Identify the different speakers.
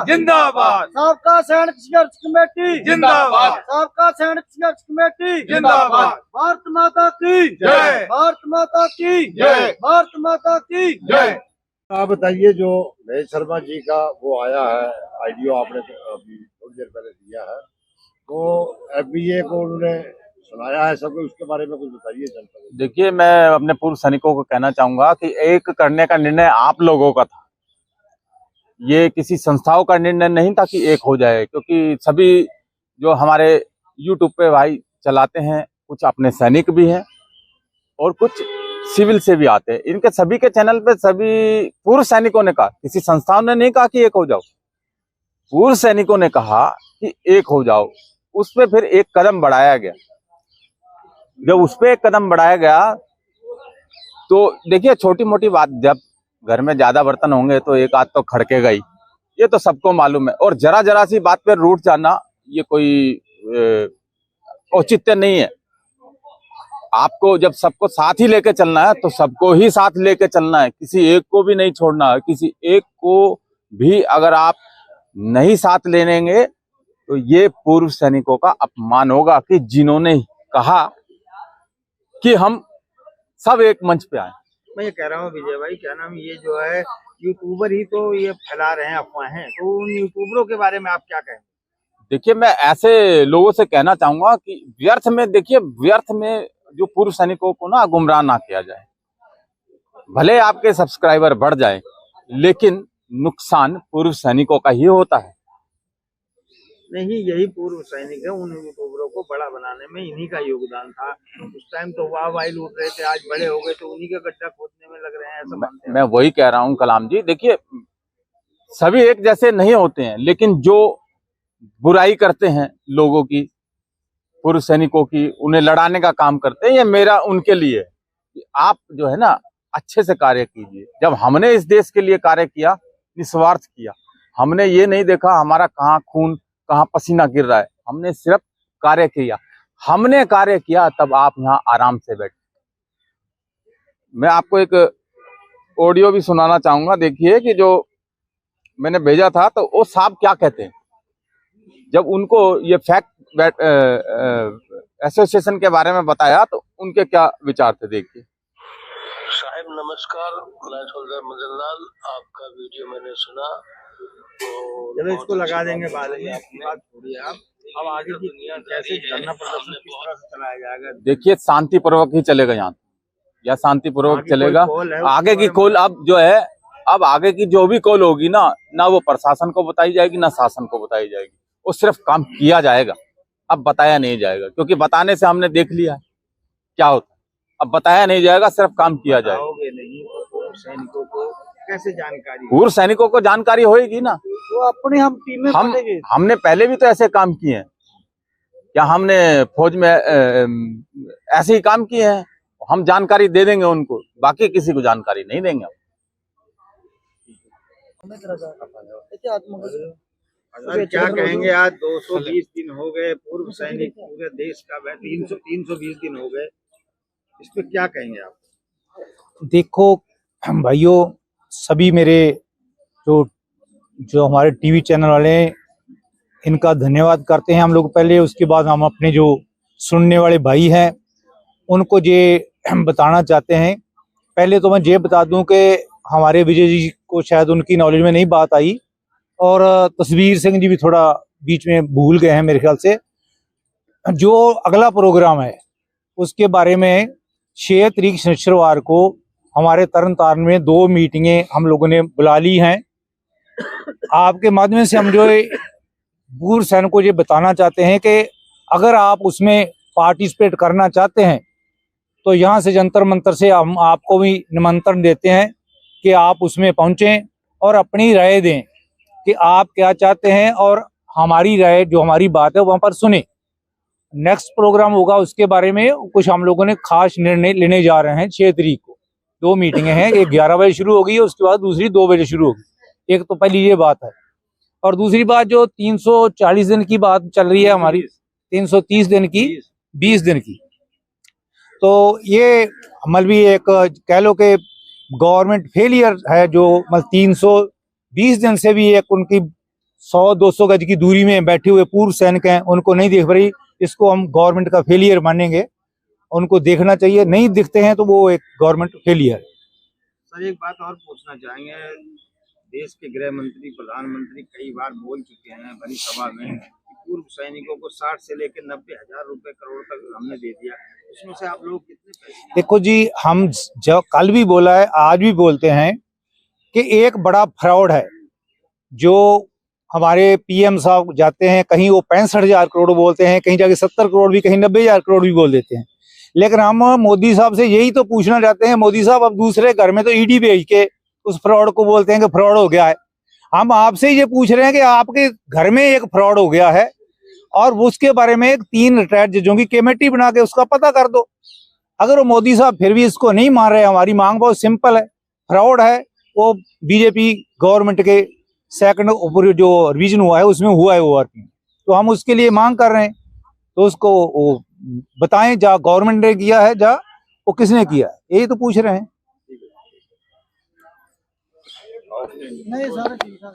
Speaker 1: जिंदाबाद।
Speaker 2: सबका सैनिक संघर्ष कमेटी
Speaker 1: जिंदाबाद।
Speaker 2: सबका सैनिक संघर्ष कमेटी
Speaker 1: जिंदाबाद।
Speaker 2: भारत माता की
Speaker 1: जय।
Speaker 2: भारत माता की
Speaker 1: जय।
Speaker 2: भारत माता की
Speaker 1: जय।
Speaker 3: आप बताइए, जो महेश शर्मा जी का वो आया है आईडियो, आपने अभी थोड़ी देर पहले दिया है, तो एफबीए को उन्होंने सुनाया है सबको, उसके बारे में कुछ बताइए जनता को।
Speaker 4: देखिए, मैं अपने पूर्व सैनिकों को कहना चाहूंगा कि एक करने का निर्णय आप लोगों का था, ये किसी संस्थाओं का निर्णय नहीं था कि एक हो जाए, क्योंकि सभी जो हमारे यूट्यूब पे भाई चलाते हैं, कुछ अपने सैनिक भी हैं और कुछ सिविल से भी आते हैं। इनके सभी के चैनल पे सभी पूर्व सैनिकों ने कहा, किसी संस्थाओं ने नहीं कहा कि एक हो जाओ, पूर्व सैनिकों ने कहा कि एक हो जाओ। उस पे फिर एक कदम बढ़ाया गया। जब उस पे एक कदम बढ़ाया गया तो देखिए, छोटी मोटी बात, जब घर में ज्यादा बर्तन होंगे तो एक आध तो खड़केगा ही, ये तो सबको मालूम है। और जरा जरा सी बात पे रूठ जाना ये कोई औचित्य नहीं है। आपको जब सबको साथ ही लेके चलना है तो सबको ही साथ लेके चलना है, किसी एक को भी नहीं छोड़ना है। किसी एक को भी अगर आप नहीं साथ लेंगे तो ये पूर्व सैनिकों का अपमान होगा कि जिन्होंने कहा कि हम सब एक मंच पे आए।
Speaker 5: मैं ये कह रहा हूँ विजय भाई, क्या नाम, ये जो है यूट्यूबर ही तो ये फैला रहे हैं अफवाहें, तो उन यूट्यूबरों के बारे में आप क्या कहें?
Speaker 4: देखिए, मैं ऐसे लोगों से कहना चाहूंगा कि व्यर्थ में, देखिए व्यर्थ में जो पूर्व सैनिकों को ना गुमराह ना किया जाए। भले आपके सब्सक्राइबर बढ़ जाए, लेकिन नुकसान पूर्व सैनिकों का ही होता है।
Speaker 5: नहीं, यही पूर्व सैनिक है, उन यूट्यूबरों को बड़ा बनाने में इन्हीं का योगदान था। उस टाइम तो वाह लूट रहे थे, आज बड़े हो गए तो उन्हीं का गड्ढा खोदने में लग रहे हैं, ऐसा मानते हैं।
Speaker 4: मैं वही कह रहा हूं कलाम जी, देखिए सभी एक जैसे नहीं होते हैं, लेकिन जो बुराई करते हैं लोगों की, पूर्व सैनिकों की, उन्हें लड़ाने का काम करते हैं, ये मेरा उनके लिए कि आप जो है ना अच्छे से कार्य कीजिए। जब हमने इस देश के लिए कार्य किया, निस्वार्थ किया, हमने ये नहीं देखा हमारा कहाँ खून कहाँ पसीना गिर रहा है, हमने सिर्फ कार्य किया। हमने कार्य किया तब आप यहाँ आराम से बैठे। मैं आपको एक ऑडियो भी सुनाना चाहूंगा, देखिए कि जो मैंने भेजा था, तो वो साहब क्या कहते हैं जब उनको ये फैक्ट एसोसिएशन के बारे में बताया, तो उनके क्या विचार थे, देखिए।
Speaker 6: साहब नमस्कार, मैं सोल्जर मदनलाल, आपका वीडियो मैंने सुना, तो
Speaker 5: चलो इसको लगा देंगे बाद में, आपकी बात छोड़िए आप। अब आगे की कैसे धरना प्रदर्शन किस तरह से चलाया जाएगा?
Speaker 4: देखिए, शांतिपूर्वक ही चलेगा यहाँ, या शांतिपूर्वक चलेगा। आगे की कॉल अब जो है, अब आगे की जो भी कॉल होगी ना वो प्रशासन को बताई जाएगी, ना शासन को बताई जाएगी। वो सिर्फ काम किया जाएगा, अब बताया नहीं जाएगा, क्योंकि बताने से हमने देख लिया क्या होता है। अब बताया नहीं जाएगा, सिर्फ काम किया जाएगा।
Speaker 5: नहीं तो पूर्व सैनिकों को कैसे जानकारी?
Speaker 4: पूर्व सैनिकों को जानकारी होगी ना,
Speaker 2: वो अपनी हम टीम में
Speaker 4: हमने पहले भी तो ऐसे काम किए हैं, या हमने फौज में ऐसे ही काम किए हैं। हम जानकारी दे देंगे उनको, बाकी किसी को जानकारी नहीं देंगे।
Speaker 5: क्या कहेंगे, आज 220 दिन हो गए, पूर्व सैनिक पूरे देश का 320 दिन हो गए, इस पे क्या कहेंगे आप?
Speaker 7: देखो भाइयों, सभी मेरे जो हमारे टीवी चैनल वाले हैं, इनका धन्यवाद करते हैं हम लोग पहले। उसके बाद हम अपने जो सुनने वाले भाई हैं उनको ये बताना चाहते हैं। पहले तो मैं ये बता दूं कि हमारे विजय जी को शायद उनकी नॉलेज में नहीं बात आई, और तस्वीर सिंह जी भी थोड़ा बीच में भूल गए हैं मेरे ख्याल से। जो अगला प्रोग्राम है उसके बारे में 6 तारीख शनिवार को हमारे तरन तारण में 2 मीटिंगें हम लोगों ने बुला ली हैं। आपके माध्यम से हम जो पूर्व सैनिकों को ये बताना चाहते हैं कि अगर आप उसमें पार्टिसिपेट करना चाहते हैं तो यहाँ से जंतर मंतर से हम आपको भी निमंत्रण देते हैं कि आप उसमें पहुँचें और अपनी राय दें कि आप क्या चाहते हैं, और हमारी राय जो हमारी बात है वहाँ पर सुने। नेक्स्ट प्रोग्राम होगा उसके बारे में कुछ हम लोगों ने खास निर्णय लेने जा रहे हैं। 6 तारीख को 2 मीटिंगें हैं, एक 11 बजे शुरू होगी, उसके बाद दूसरी 2 बजे शुरू होगी। एक तो पहली ये बात है, और दूसरी बात जो 340 दिन की बात चल रही है हमारी, 330 दिन की, 20 दिन की, तो ये मलबी एक कह लो कि गवर्नमेंट फेलियर है, जो 320 दिन से भी एक उनकी 100-200 गज की दूरी में बैठे हुए पूर्व सैनिक हैं, उनको नहीं देख रही, इसको हम गवर्नमेंट का फेलियर मानेंगे। उनको देखना चाहिए, नहीं दिखते हैं तो वो एक गवर्नमेंट फेलियर है।
Speaker 5: सर एक बात और पूछना चाहेंगे, देश के गृह मंत्री प्रधानमंत्री कई बार बोल चुके हैं भरी सभा में कि पूर्व सैनिकों को 60 से लेकर 90,000 रुपए करोड़ तक हमने दे दिया, उसमें से आप लोग कितने पैसे?
Speaker 7: देखो जी, हम जब कल भी बोला है, आज भी बोलते हैं कि एक बड़ा फ्रॉड है जो हमारे पीएम साहब जाते हैं, कहीं वो 65,000 करोड़ बोलते हैं, कहीं जाके 70 करोड़ भी, कहीं 90,000 करोड़ भी बोल देते हैं। लेकिन हम मोदी साहब से यही तो पूछना चाहते हैं, मोदी साहब अब दूसरे घर में तो ईडी भेज के उस फ्रॉड को बोलते हैं कि फ्रॉड हो गया है। हम आपसे ये पूछ रहे हैं कि आपके घर में एक फ्रॉड हो गया है और उसके बारे में 3 रिटायर्ड जजों की कमेटी बना के उसका पता कर दो। अगर वो मोदी साहब फिर भी इसको नहीं मान रहे, हमारी मांग बहुत सिंपल है, फ्रॉड है वो बीजेपी गवर्नमेंट के सेकंड ऊपर जो रिवीजन हुआ है उसमें हुआ है ओवरवर्किंग, तो हम उसके लिए मांग कर रहे हैं, तो उसको वो बताएं, जा गवर्नमेंट ने किया है, जा वो किसने किया है, यही तो पूछ रहे हैं।
Speaker 2: नहीं सर, ठीक है।